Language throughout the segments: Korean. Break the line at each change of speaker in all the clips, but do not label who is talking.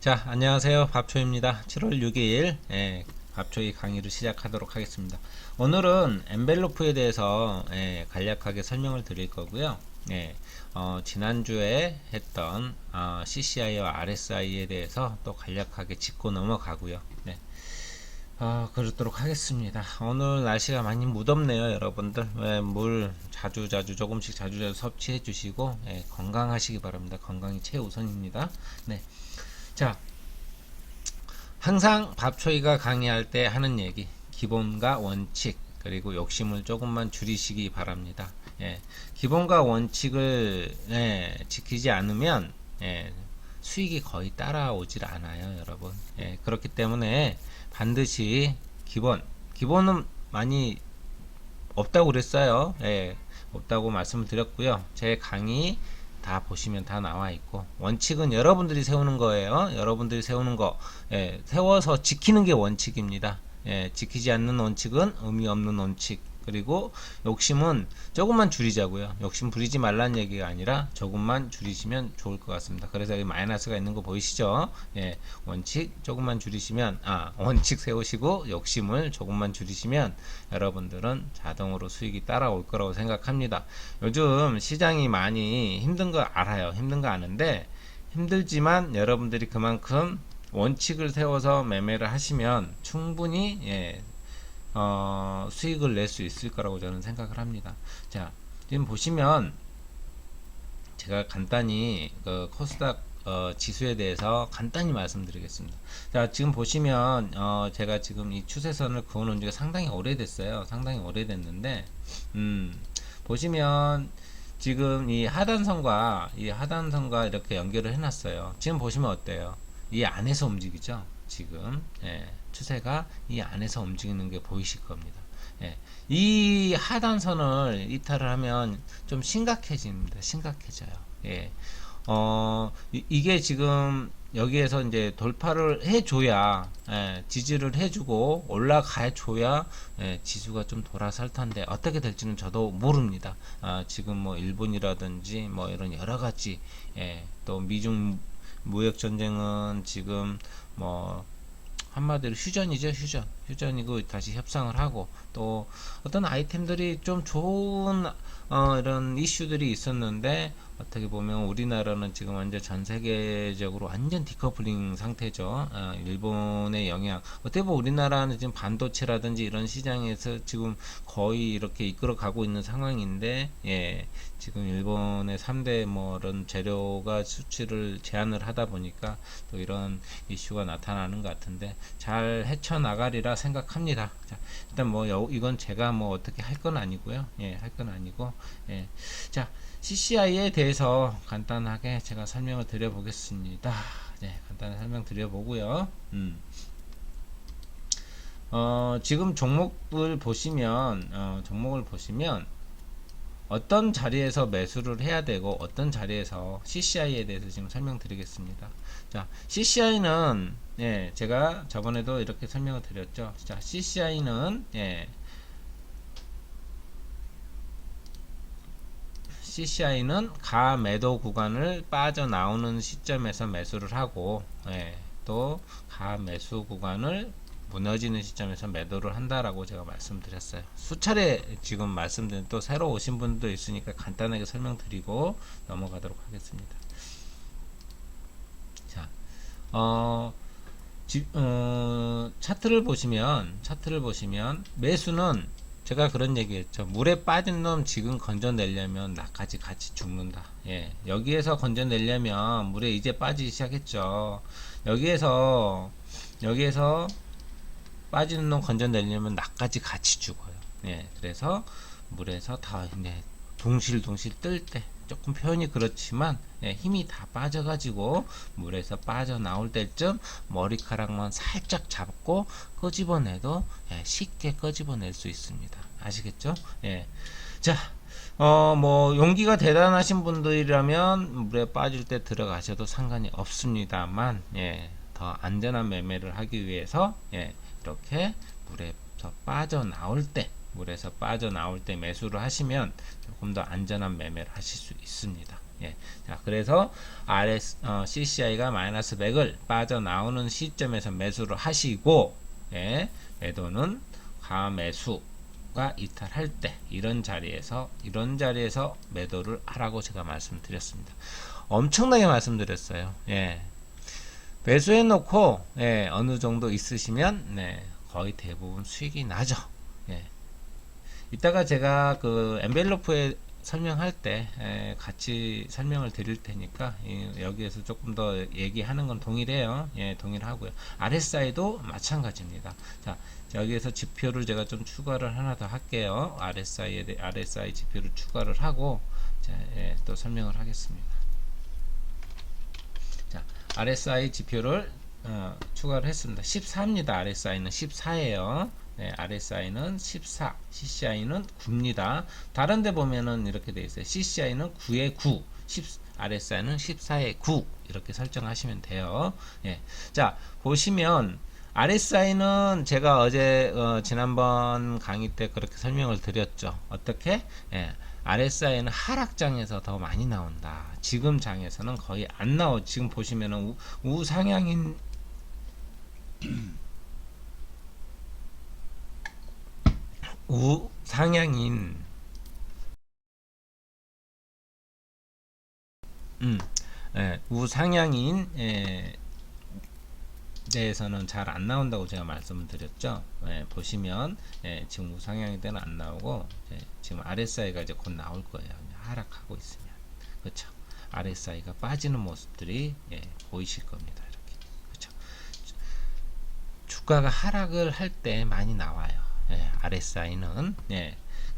자, 안녕하세요. 밥초입니다. 7월 6일 밥초이 강의를 시작하도록 하겠습니다. 오늘은 엔벨로프에 대해서 간략하게 설명을 드릴 거고요. 지난주에 했던 CCI와 RSI에 대해서 또 간략하게 짚고 넘어가고요. 그렇도록 하겠습니다. 오늘 날씨가 많이 무덥네요, 여러분들. 물 자주 조금씩 자주 섭취해 주시고 건강하시기 바랍니다. 건강이 최우선입니다. 자, 항상 밥초이가 강의할 때 하는 얘기, 기본과 원칙, 그리고 욕심을 조금만 줄이시기 바랍니다. 기본과 원칙을 지키지 않으면 수익이 거의 따라오질 않아요, 여러분. 그렇기 때문에 반드시 기본은 많이 없다고 그랬어요. 없다고 말씀을 드렸고요. 제 강의 다 보시면 다 나와 있고, 원칙은 여러분들이 세우는 거예요. 여러분들이 세우는 거, 세워서 지키는 게 원칙입니다. 지키지 않는 원칙은 의미 없는 원칙. 그리고 욕심은 조금만 줄이자고요. 욕심 부리지 말라는 얘기가 아니라 조금만 줄이시면 좋을 것 같습니다. 그래서 여기 마이너스가 있는 거 보이시죠? 원칙 조금만 줄이시면, 원칙 세우시고 욕심을 조금만 줄이시면 여러분들은 자동으로 수익이 따라올 거라고 생각합니다. 요즘 시장이 많이 힘든 거 알아요. 힘든 거 아는데, 힘들지만 여러분들이 그만큼 원칙을 세워서 매매를 하시면 충분히 수익을 낼 수 있을 거라고 저는 생각을 합니다. 자, 지금 보시면 제가 간단히 그 코스닥 지수에 대해서 간단히 말씀드리겠습니다. 자, 지금 보시면 제가 지금 이 추세선을 그어놓은 지가 상당히 오래됐어요. 상당히 오래됐는데 보시면 지금 이 하단선과 이렇게 연결을 해놨어요. 지금 보시면 어때요? 이 안에서 움직이죠. 지금 추세가 이 안에서 움직이는 게 보이실 겁니다. 이 하단선을 이탈을 하면 좀 심각해집니다. 심각해져요. 이게 지금 여기에서 이제 돌파를 해줘야 지지를 해주고 올라가줘야 지수가 좀 돌아설 텐데 어떻게 될지는 저도 모릅니다. 지금 뭐 일본이라든지 뭐 이런 여러 가지 또 미중 무역 전쟁은 지금 뭐 한마디로 휴전이죠. 휴전이고 다시 협상을 하고 또 어떤 아이템들이 좀 좋은 이런 이슈들이 있었는데 어떻게 보면 우리나라는 지금 완전 전 세계적으로 완전 디커플링 상태죠. 일본의 영향. 어떻게 보면 우리나라는 지금 반도체라든지 이런 시장에서 지금 거의 이렇게 이끌어 가고 있는 상황인데, 지금 일본의 3대 뭐 이런 재료가 수출을 제한을 하다 보니까 또 이런 이슈가 나타나는 것 같은데 잘 헤쳐나가리라 생각합니다. 자, 일단 뭐 이건 제가 뭐 어떻게 할 건 아니고요. 할 건 아니고. 자, CCI에 대해서 간단하게 제가 설명을 드려보겠습니다. 간단히 설명 드려보고요. 지금 종목을 보시면 어떤 자리에서 매수를 해야 되고 어떤 자리에서 CCI에 대해서 지금 설명드리겠습니다. 자, CCI는 제가 저번에도 이렇게 설명을 드렸죠. 자, CCI는 가매도 구간을 빠져나오는 시점에서 매수를 하고 또 가매수 구간을 무너지는 시점에서 매도를 한다라고 제가 말씀드렸어요. 수차례 지금 말씀드린 또 새로 오신 분도 있으니까 간단하게 설명드리고 넘어가도록 하겠습니다. 자, 차트를 보시면 매수는 제가 그런 얘기했죠. 물에 빠진 놈 지금 건져내려면 나까지 같이 죽는다. 여기에서 건져내려면 물에 이제 빠지기 시작했죠. 여기에서 빠지는 놈 건져내려면 나까지 같이 죽어요. 그래서 물에서 다 동실동실 뜰 때 조금 표현이 그렇지만 힘이 다 빠져가지고 물에서 빠져나올 때쯤 머리카락만 살짝 잡고 끄집어내도 쉽게 끄집어낼 수 있습니다. 아시겠죠? 자, 뭐 용기가 대단하신 분들이라면 물에 빠질 때 들어가셔도 상관이 없습니다만 더 안전한 매매를 하기 위해서 이렇게 물에서 빠져나올 때 매수를 하시면 조금 더 안전한 매매를 하실 수 있습니다. 예. 자, 그래서 CCI가 마이너스 100을 빠져나오는 시점에서 매수를 하시고, 예, 매도는 과매수가 이탈할 때 이런 자리에서 매도를 하라고 제가 말씀드렸습니다. 엄청나게 말씀드렸어요. 예. 매수해 놓고, 예, 어느 정도 있으시면, 네, 거의 대부분 수익이 나죠. 예. 이따가 제가 그 엔벨로프에 설명할 때 같이 설명을 드릴 테니까 여기에서 조금 더 얘기하는 건 동일해요. 예, 동일하고요. RSI도 마찬가지입니다. 자, 여기에서 지표를 제가 좀 추가를 하나 더 할게요. RSI 지표를 추가를 하고, 자, 예, 또 설명을 하겠습니다. 자, RSI 지표를 추가를 했습니다. 14입니다. RSI는 14예요. 네, RSI는 14, CCI는 9입니다. 다른 데 보면은 이렇게 되어 있어요. CCI는 9에 9, RSI는 14에 9 이렇게 설정하시면 돼요. 예. 자, 보시면 RSI는 제가 어제 지난번 강의 때 그렇게 설명을 드렸죠. 어떻게? 예. RSI는 하락장에서 더 많이 나온다. 지금 장에서는 거의 안 나오죠. 지금 보시면은 우상향인 우상향인 우상향인 대해서는 잘 안 나온다고 제가 말씀을 드렸죠. 예, 보시면 지금 우상향일 때는 안 나오고 지금 RSI가 이제 곧 나올 거예요. 하락하고 있으면 그렇죠. RSI가 빠지는 모습들이 보이실 겁니다. 이렇게 그렇죠. 주가가 하락을 할 때 많이 나와요. RSI는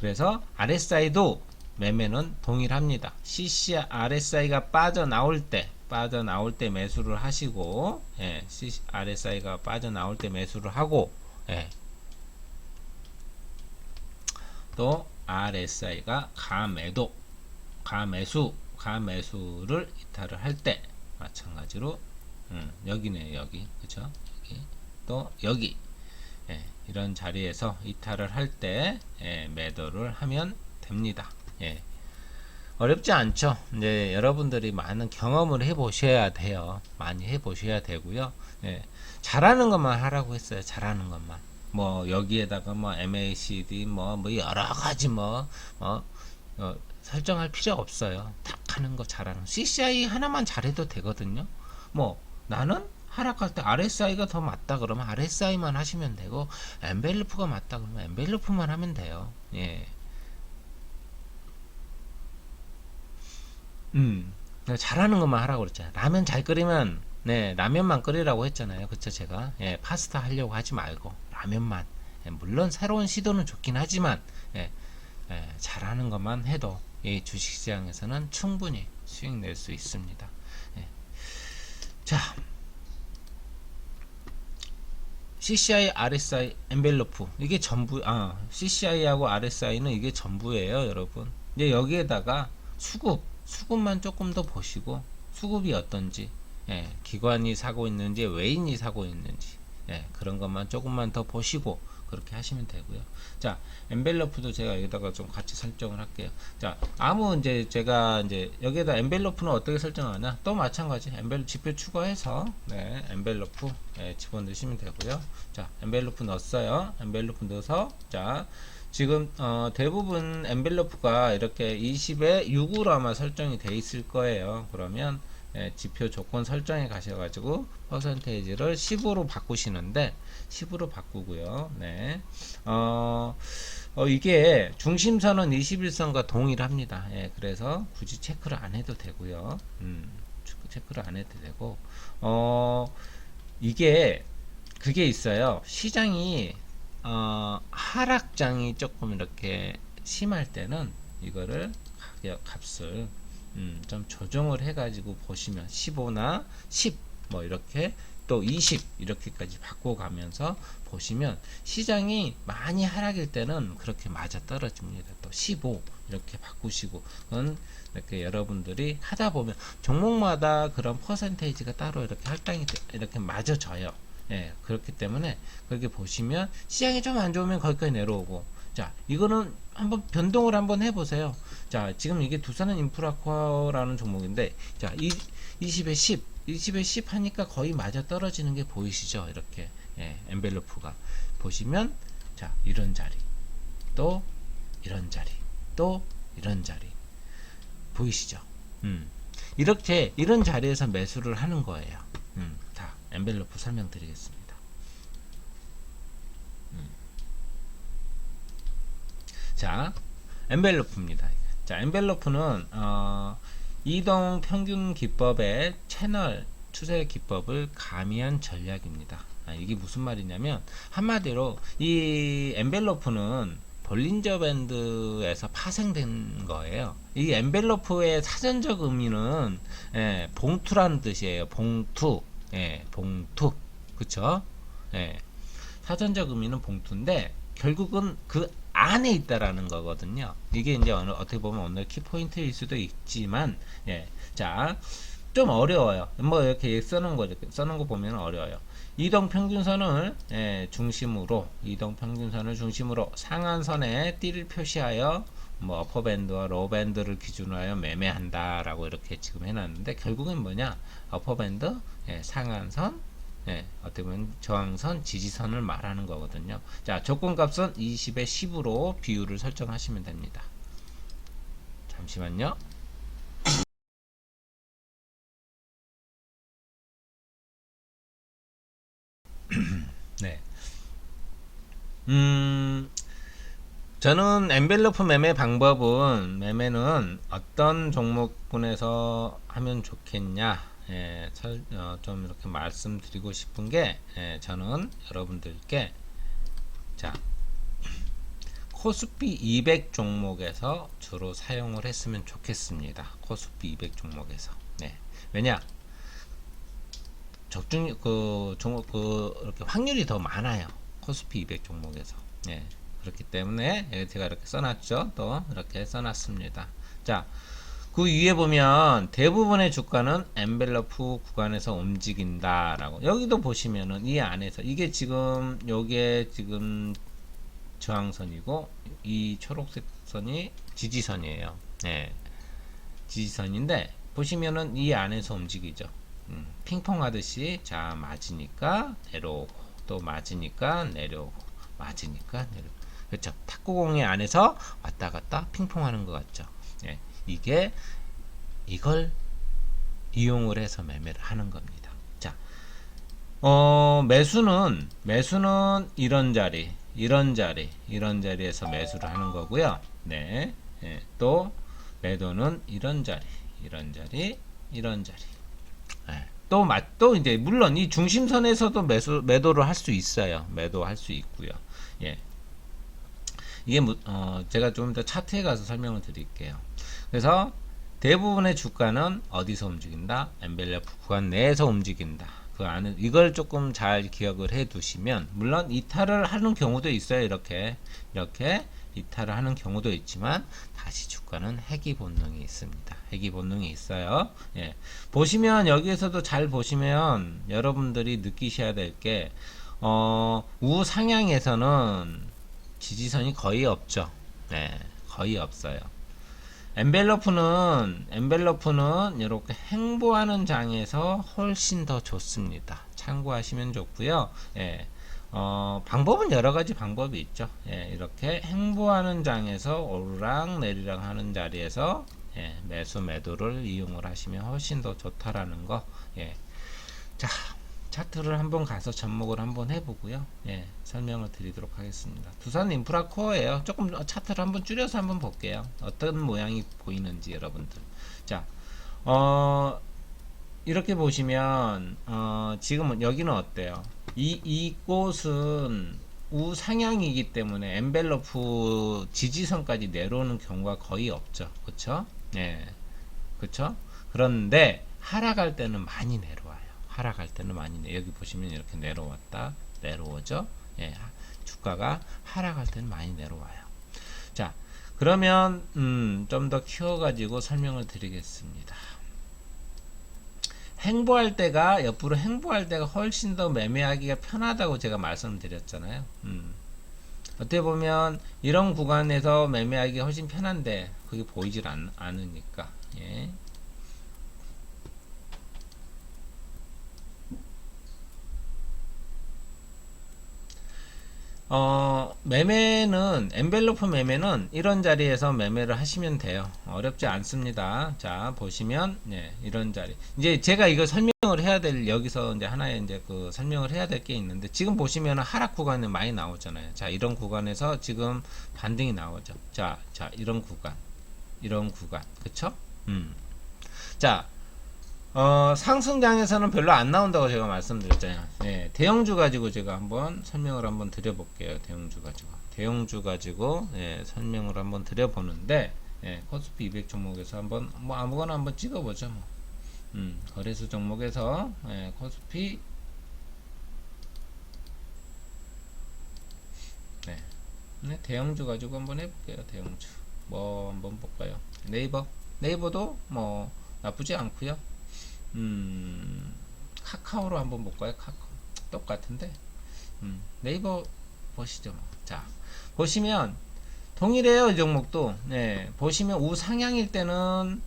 그래서 RSI도 매매는 동일합니다. CCI RSI가 빠져나올 때 매수를 하시고, RSI가 빠져나올 때 매수를 하고, 또 RSI가 가매수를 이탈을 할 때 마찬가지로 여기네요. 여기 그죠? 여기 또 여기 이런 자리에서 이탈을 할 때 매도를 하면 됩니다. 어렵지 않죠. 이제 여러분들이 많은 경험을 해보셔야 돼요. 많이 해보셔야 되고요. 잘하는 것만 하라고 했어요. 잘하는 것만. 뭐 여기에다가 뭐 MACD 뭐 여러 가지 설정할 필요 없어요. 딱 하는 거 잘하는. CCI 하나만 잘해도 되거든요. 뭐 나는 하락할 때 RSI가 더 맞다 그러면 RSI만 하시면 되고, 엔벨로프가 맞다 그러면 엔벨로프만 하면 돼요. 예. 잘하는 것만 하라고 그랬잖아요. 라면 잘 끓이면, 라면만 끓이라고 했잖아요. 그쵸, 제가. 파스타 하려고 하지 말고, 라면만. 물론 새로운 시도는 좋긴 하지만, 잘하는 것만 해도, 주식시장에서는 충분히 수익 낼 수 있습니다. 자, CCI, RSI, 엔벨로프. 이게 전부, CCI하고 RSI는 이게 전부예요, 여러분. 이제 여기에다가 수급만 조금 더 보시고, 수급이 어떤지, 기관이 사고 있는지, 외인이 사고 있는지, 그런 것만 조금만 더 보시고, 그렇게 하시면 되고요. 자, 엔벨로프도 제가 여기다가 좀 같이 설정을 할게요. 자, 제가 여기에다 엔벨로프는 어떻게 설정하냐? 또 마찬가지. 지표 추가해서, 엔벨로프, 집어넣으시면 되고요. 자, 엔벨로프 넣었어요. 엔벨로프 넣어서, 자, 지금, 대부분 엔벨로프가 이렇게 20에 6으로 아마 설정이 돼 있을 거예요. 그러면, 지표 조건 설정에 가셔가지고 퍼센테이지를 10으로 바꾸시는데 10으로 바꾸고요. 이게 중심선은 21선과 동일합니다. 그래서 굳이 체크를 안 해도 되고요. 체크를 안 해도 되고, 그게 있어요. 시장이 하락장이 조금 이렇게 심할 때는 이거를 값을 좀 조정을 해가지고 보시면 15나 10 이렇게 또 20 이렇게까지 바꿔가면서 보시면 시장이 많이 하락일 때는 그렇게 맞아 떨어집니다. 또 15 이렇게 바꾸시고, 그건 이렇게 여러분들이 하다 보면 종목마다 그런 퍼센테이지가 따로 이렇게 할당이 이렇게 맞아져요. 그렇기 때문에 그렇게 보시면 시장이 좀 안 좋으면 거기까지 내려오고, 자, 이거는 한번 변동을 한번 해보세요. 자, 지금 이게 두산은 인프라코어라는 종목인데, 자, 20에 10, 20에 10 하니까 거의 맞아 떨어지는 게 보이시죠? 이렇게, 예, 엔벨로프가. 보시면, 자, 이런 자리, 또, 이런 자리, 또, 이런 자리. 보이시죠? 이렇게, 이런 자리에서 매수를 하는 거예요. 자, 엔벨로프 설명드리겠습니다. 자, 엔벨로프입니다. 자, 엔벨로프는 이동 평균 기법의 채널 추세 기법을 가미한 전략입니다. 이게 무슨 말이냐면 한마디로 이 엔벨로프는 볼린저 밴드에서 파생된 거예요. 이 엔벨로프의 사전적 의미는 봉투라는 뜻이에요. 봉투, 봉투, 그쵸? 사전적 의미는 봉투인데 결국은 그 안에 있다라는 거거든요. 이게 이제 어떻게 보면 오늘 키포인트일 수도 있지만, 자, 좀 어려워요. 뭐 이렇게 써놓은 거 보면 어려워요. 이동평균선을 중심으로 상한선에 띠를 표시하여 뭐 어퍼밴드와 로우밴드를 기준으로 하여 매매한다라고 이렇게 지금 해놨는데 결국은 뭐냐? 어퍼밴드, 상한선, 어떻게 보면 저항선, 지지선을 말하는 거거든요. 자, 조건값은 20에 10으로 비율을 설정하시면 됩니다. 잠시만요. 네. 저는 엔벨로프 매매는 어떤 종목군에서 하면 좋겠냐, 좀 이렇게 말씀드리고 싶은 게, 저는 여러분들께, 자, 코스피 200 종목에서 주로 사용을 했으면 좋겠습니다. 코스피 200 종목에서. 왜냐? 이렇게 확률이 더 많아요. 코스피 200 종목에서. 그렇기 때문에 제가 이렇게 써놨죠. 또 이렇게 써놨습니다. 자, 그 위에 보면 대부분의 주가는 엔벨로프 구간에서 움직인다라고. 여기도 보시면은 이 안에서 이게 지금 요게 지금 저항선이고 이 초록색 선이 지지선이에요. 지지선인데 보시면은 이 안에서 움직이죠. 핑퐁 하듯이 자 맞으니까 내려오고 또 맞으니까 내려오고 맞으니까 내려오고. 그렇죠. 탁구공의 안에서 왔다 갔다 핑퐁하는 것 같죠. 이걸 이용을 해서 매매를 하는 겁니다. 자, 매수는 이런 자리에서 매수를 하는 거고요. 또 매도는 이런 자리. 또 이제 물론 이 중심선에서도 매도를 할 수 있어요. 매도할 수 있고요. 이게 제가 좀 더 차트에 가서 설명을 드릴게요. 그래서 대부분의 주가는 어디서 움직인다? 엔벨로프 구간 내에서 움직인다. 그 안에 이걸 조금 잘 기억을 해 두시면 물론 이탈을 하는 경우도 있어요. 이렇게 이탈을 하는 경우도 있지만 다시 주가는 회귀 본능이 있습니다. 회귀 본능이 있어요. 보시면 여기에서도 잘 보시면 여러분들이 느끼셔야 될 게 우상향에서는 지지선이 거의 없죠. 거의 없어요. 엔벨로프는 이렇게 횡보하는 장에서 훨씬 더 좋습니다. 참고하시면 좋고요. 방법은 여러 가지 방법이 있죠. 이렇게 횡보하는 장에서 오르락 내리락 하는 자리에서 매도를 이용을 하시면 훨씬 더 좋다라는 거. 자, 차트를 한번 가서 접목을 한번 해보고요. 설명을 드리도록 하겠습니다. 두산 인프라코어예요. 조금 차트를 한번 줄여서 한번 볼게요. 어떤 모양이 보이는지 여러분들. 자, 이렇게 보시면 지금은 여기는 어때요? 이곳은 우상향이기 때문에 엔벨로프 지지선까지 내려오는 경우가 거의 없죠. 그쵸? 그쵸? 그런데 하락할 때는 많이 내려와요. 여기 보시면 이렇게 내려왔다 내려오죠. 주가가 하락할 때는 많이 내려와요. 자, 그러면 좀 더 키워가지고 설명을 드리겠습니다. 옆으로 횡보할 때가 훨씬 더 매매하기가 편하다고 제가 말씀드렸잖아요. 어떻게 보면 이런 구간에서 매매하기 훨씬 편한데 그게 보이질 않으니까. 예. 매매는, 엔벨로프 매매는 이런 자리에서 매매를 하시면 돼요. 어렵지 않습니다. 자, 보시면, 네, 이런 자리. 이제 제가 이거 설명을 해야 될, 여기서 이제 하나의 이제 그 설명을 해야 될 게 있는데, 지금 보시면 하락 구간이 많이 나오잖아요. 자, 이런 구간에서 지금 반등이 나오죠. 자, 이런 구간. 이런 구간. 그쵸? 자, 상승장에서는 별로 안 나온다고 제가 말씀드렸잖아요. 네, 대형주 가지고 제가 한번 설명을 한번 드려볼게요. 대형주 가지고 설명을 한번 드려보는데, 코스피 200 종목에서 한번 뭐 아무거나 한번 찍어보죠. 뭐. 거래소 종목에서 코스피 대형주 가지고 한번 해볼게요. 대형주 뭐 한번 볼까요? 네이버도 뭐 나쁘지 않고요. 카카오로 한번 볼까요? 카카오 똑같은데. 네이버 보시죠. 뭐. 자, 보시면 동일해요. 이 종목도. 네, 보시면 우상향일 때는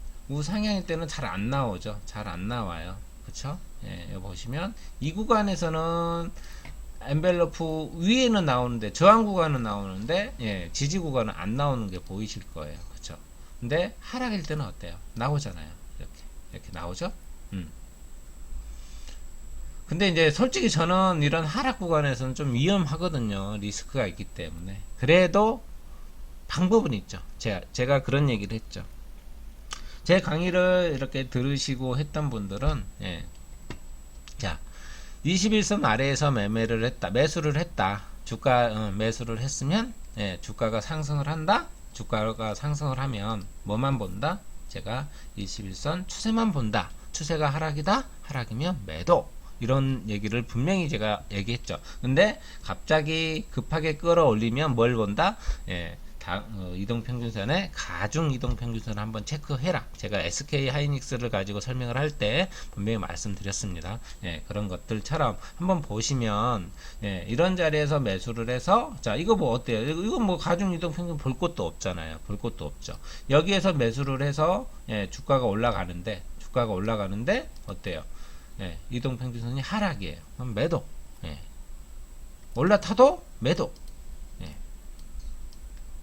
잘 안 나오죠. 잘 안 나와요. 그쵸? 예, 여기 보시면 이 구간에서는 엔벨로프 위에는 나오는데, 저항 구간은 나오는데, 예, 지지 구간은 안 나오는 게 보이실 거예요. 그쵸? 근데 하락일 때는 어때요? 나오잖아요. 이렇게 나오죠? 근데 이제 솔직히 저는 이런 하락 구간에서는 좀 위험하거든요. 리스크가 있기 때문에. 그래도 방법은 있죠. 제가 그런 얘기를 했죠. 제 강의를 이렇게 들으시고 했던 분들은, 자, 21선 아래에서 매수를 했다. 매수를 했으면, 주가가 상승을 한다. 주가가 상승을 하면 뭐만 본다? 제가 21선 추세만 본다. 추세가 하락이다. 하락이면 매도. 이런 얘기를 분명히 제가 얘기했죠. 근데 갑자기 급하게 끌어올리면 뭘 본다? 이동평균선의 가중 이동평균선을 한번 체크해라. 제가 SK 하이닉스를 가지고 설명을 할 때 분명히 말씀드렸습니다. 그런 것들처럼 한번 보시면, 이런 자리에서 매수를 해서, 자, 이거 뭐 어때요? 이거 뭐 가중 이동평균 볼 것도 없잖아요. 볼 것도 없죠. 여기에서 매수를 해서, 주가가 올라가는데 어때요? 이동평균선이 하락이에요. 그럼 매도. 올라타도 매도.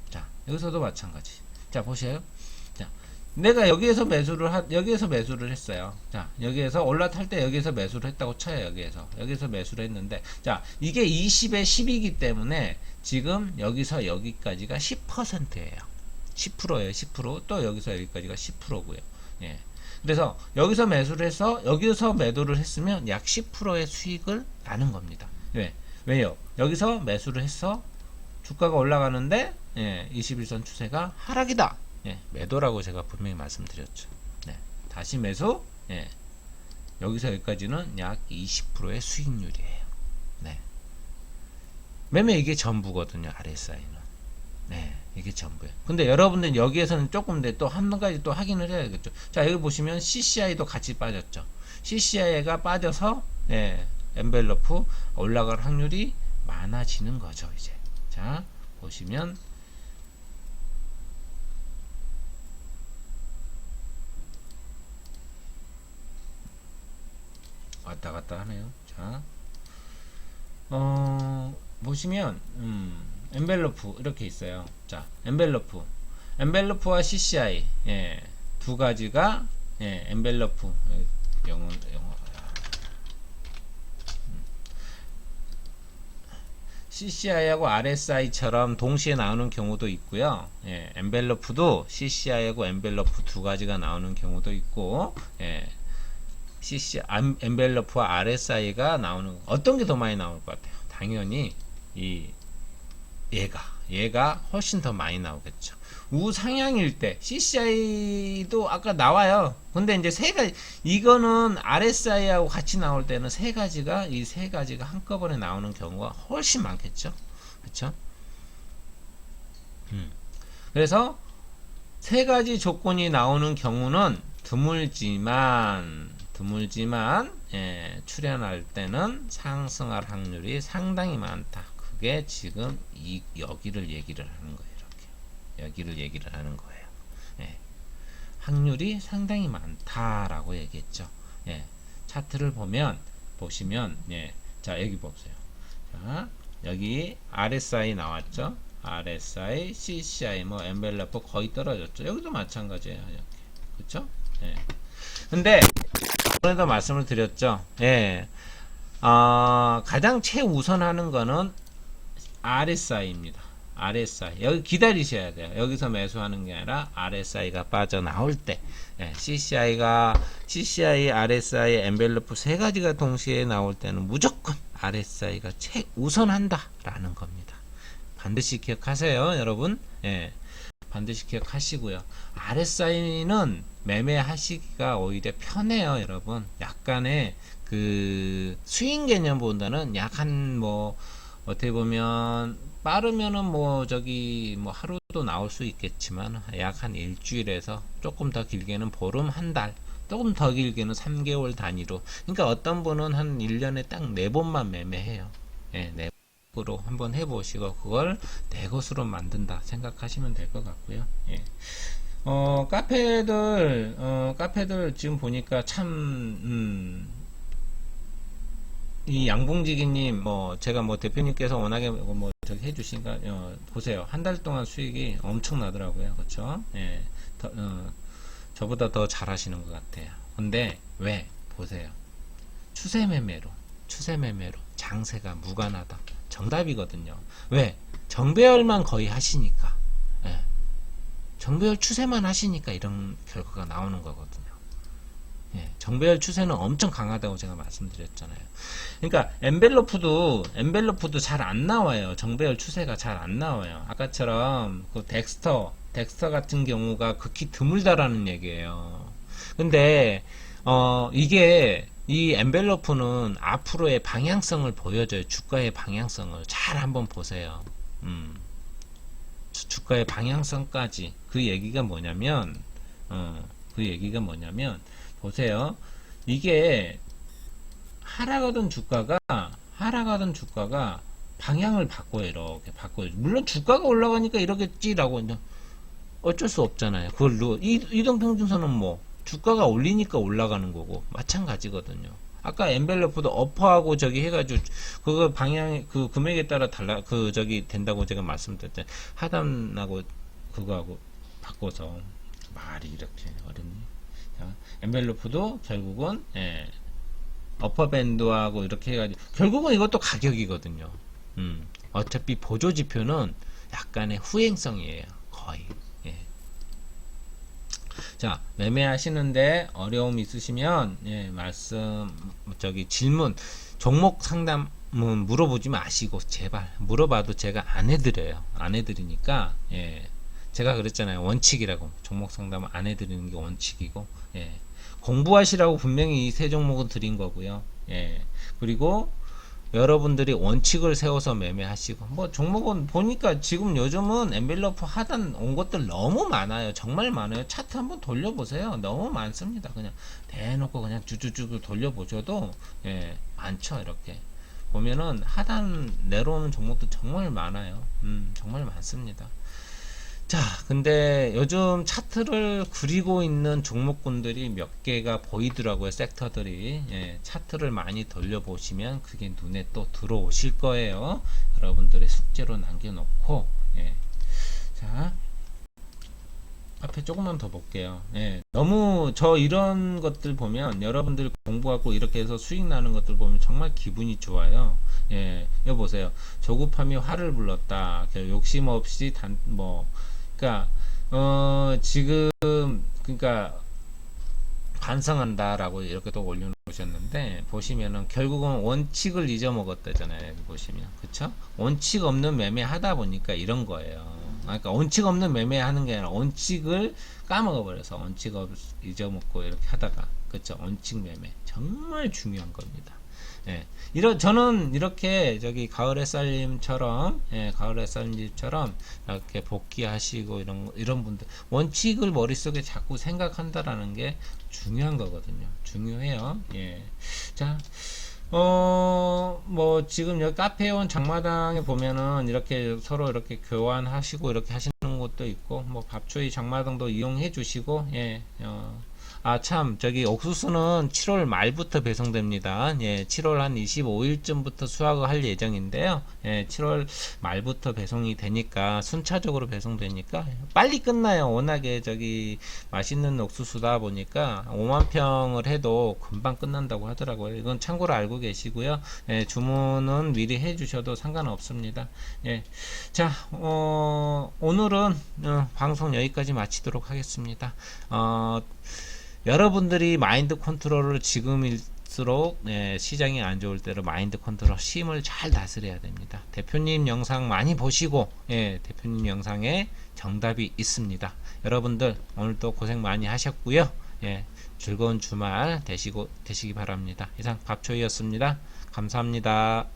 자, 여기서도 마찬가지. 자, 보세요. 자, 내가 여기에서 매수를 했어요. 자, 여기에서 올라탈 때 여기에서 매수를 했다고 쳐요. 여기에서 매수를 했는데, 자, 이게 20에 10이기 때문에 지금 여기서 여기까지가 10%예요. 10%예요. 10%. 또 여기서 여기까지가 10%고요. 그래서 여기서 매수를 해서 여기서 매도를 했으면 약 10%의 수익을 나는 겁니다. 왜요? 여기서 매수를 해서 주가가 올라가는데 21선 추세가 하락이다. 매도라고 제가 분명히 말씀드렸죠. 다시 매수. 여기서 여기까지는 약 20%의 수익률이에요. 매매 이게 전부거든요. RSI는. 이게 전부예요. 근데 여러분들 여기에서는 조금 또 한 가지 또 확인을 해야겠죠. 자, 여기 보시면 CCI도 같이 빠졌죠. CCI가 빠져서 엔벨로프 올라갈 확률이 많아지는 거죠. 이제 자, 보시면 왔다 갔다 하네요. 자, 보시면 엔벨로프 이렇게 있어요. 자, 엔벨로프와 CCI 두 가지가 엔벨로프 영어 CCI하고 RSI처럼 동시에 나오는 경우도 있고요. 엔벨로프도 CCI하고 엔벨로프 두 가지가 나오는 경우도 있고, 엔벨로프와 RSI가 나오는, 어떤 게 더 많이 나올 것 같아요? 당연히 얘가 훨씬 더 많이 나오겠죠. 우상향일 때 CCI도 아까 나와요. 근데 이제 이거는 RSI하고 같이 나올 때는 이 세 가지가 한꺼번에 나오는 경우가 훨씬 많겠죠. 그렇죠? 그래서 세 가지 조건이 나오는 경우는 드물지만 출현할 때는 상승할 확률이 상당히 많다. 그게 지금 여기를 얘기를 하는 거예요. 이렇게 여기를 얘기를 하는 거예요. 예. 확률이 상당히 많다라고 얘기했죠. 예. 차트를 보시면 예. 자, 여기 보세요. 자, 여기 RSI 나왔죠. RSI, CCI, 뭐 엔벨러프 거의 떨어졌죠. 여기도 마찬가지예요. 이렇게. 그렇죠? 예. 근데 이번에도 말씀을 드렸죠. 예. 가장 최우선하는 거는 RSI입니다. RSI. 여기 기다리셔야 돼요. 여기서 매수하는 게 아니라 RSI가 빠져나올 때. 예, CCI, RSI, 엔벨러프 세 가지가 동시에 나올 때는 무조건 RSI가 최우선한다라는 겁니다. 반드시 기억하세요, 여러분. 예. 반드시 기억하시고요. RSI는 매매하시기가 오히려 편해요, 여러분. 약간의 그 스윙 개념보다는 약간 뭐 어떻게 보면 빠르면은 뭐 하루도 나올 수 있겠지만 약 한 일주일에서 조금 더 길게는 보름 한 달, 조금 더 길게는 3개월 단위로. 그러니까 어떤 분은 한 1년에 딱 4번만 매매해요. 예, 4번으로 한번 해보시고 그걸 내 것으로 만든다 생각하시면 될 것 같고요. 예. 카페들 지금 보니까 참 이 양봉지기님, 제가 대표님께서 워낙에 저기 해주신가, 보세요. 한 달 동안 수익이 엄청나더라고요. 그쵸? 예. 저보다 더 잘하시는 것 같아요. 근데, 왜? 보세요. 추세 매매로, 장세가 무관하다. 정답이거든요. 왜? 정배열만 거의 하시니까. 예. 정배열 추세만 하시니까 이런 결과가 나오는 거거든요. 예, 정배열 추세는 엄청 강하다고 제가 말씀드렸잖아요. 그러니까 엔벨로프도 잘 안 나와요. 정배열 추세가 잘 안 나와요. 아까처럼 그 덱스터 같은 경우가 극히 드물다라는 얘기예요. 근데 이게 이 엔벨로프는 앞으로의 방향성을 보여줘요. 주가의 방향성을 잘 한번 보세요. 주가의 방향성까지. 그 얘기가 뭐냐면 보세요. 이게 하락하던 주가가 방향을 바꿔요. 이렇게 바꿔요. 물론 주가가 올라가니까 이러겠지라고 어쩔 수 없잖아요. 그걸로 이동평균선은 주가가 올리니까 올라가는 거고 마찬가지거든요. 아까 엔벨로프도 어퍼하고 저기 해가지고 그거 방향 그 금액에 따라 된다고 제가 말씀드렸잖아요. 하단하고 그거하고 바꿔서 말이 이렇게 어렵네. 엔벨로프도 결국은 어퍼밴드하고 이렇게 해가지고 결국은 이것도 가격이거든요. 어차피 보조지표는 약간의 후행성이에요. 거의. 예. 자, 매매하시는데 어려움 있으시면 질문 종목 상담은 물어보지 마시고 제발 물어봐도 제가 안 해드리니까 제가 그랬잖아요. 원칙이라고. 종목 상담을 안 해드리는 게 원칙이고, 공부하시라고 분명히 이 세 종목은 드린 거고요. 그리고 여러분들이 원칙을 세워서 매매하시고, 종목은 보니까 지금 요즘은 엔벨로프 하단 온 것들 너무 많아요. 정말 많아요. 차트 한번 돌려보세요. 너무 많습니다. 그냥 대놓고 그냥 쭈쭈쭈 돌려보셔도, 많죠. 이렇게. 보면은 하단 내려오는 종목도 정말 많아요. 정말 많습니다. 자, 근데 요즘 차트를 그리고 있는 종목군들이 몇 개가 보이더라고요. 섹터들이. 차트를 많이 돌려보시면 그게 눈에 또 들어오실 거예요. 여러분들의 숙제로 남겨놓고. 자, 앞에 조금만 더 볼게요. 너무 이런 것들 보면 여러분들 공부하고 이렇게 해서 수익 나는 것들 보면 정말 기분이 좋아요. 여기 보세요. 조급함이 화를 불렀다. 욕심 없이 그러니까 반성한다라고 이렇게 또 올려놓으셨는데 보시면은 결국은 원칙을 잊어먹었다잖아요. 여기 보시면 그쵸? 원칙 없는 매매 하다 보니까 이런 거예요. 그러니까 원칙 없는 매매 하는 게 아니라 원칙을 까먹어버려서 원칙 잊어먹고 이렇게 하다가 그쵸? 원칙 매매 정말 중요한 겁니다. 저는 이렇게 가을의 쌀님처럼 이렇게 복귀하시고 이런 분들 원칙을 머릿속에 자꾸 생각한다라는 게 중요한 거거든요. 중요해요. 자, 뭐, 지금 여기 카페온 장마당에 보면은 이렇게 서로 이렇게 교환하시고 이렇게 하시는 것도 있고, 뭐, 밥초이 장마당도 이용해 주시고, 예, 아, 참, 저기, 옥수수는 7월 말부터 배송됩니다. 예, 7월 한 25일쯤부터 수확을 할 예정인데요. 예, 7월 말부터 배송이 되니까, 순차적으로 배송되니까, 빨리 끝나요. 워낙에 저기, 맛있는 옥수수다 보니까, 5만 평을 해도 금방 끝난다고 하더라고요. 이건 참고로 알고 계시고요. 예, 주문은 미리 해 주셔도 상관없습니다. 예. 자, 오늘은, 방송 여기까지 마치도록 하겠습니다. 여러분들이 마인드 컨트롤을 지금일수록 시장이 안 좋을 때로 마인드 컨트롤 힘을 잘 다스려야 됩니다. 대표님 영상 많이 보시고 대표님 영상에 정답이 있습니다. 여러분들 오늘도 고생 많이 하셨고요. 즐거운 주말 되시기 바랍니다. 이상 밥초이였습니다. 감사합니다.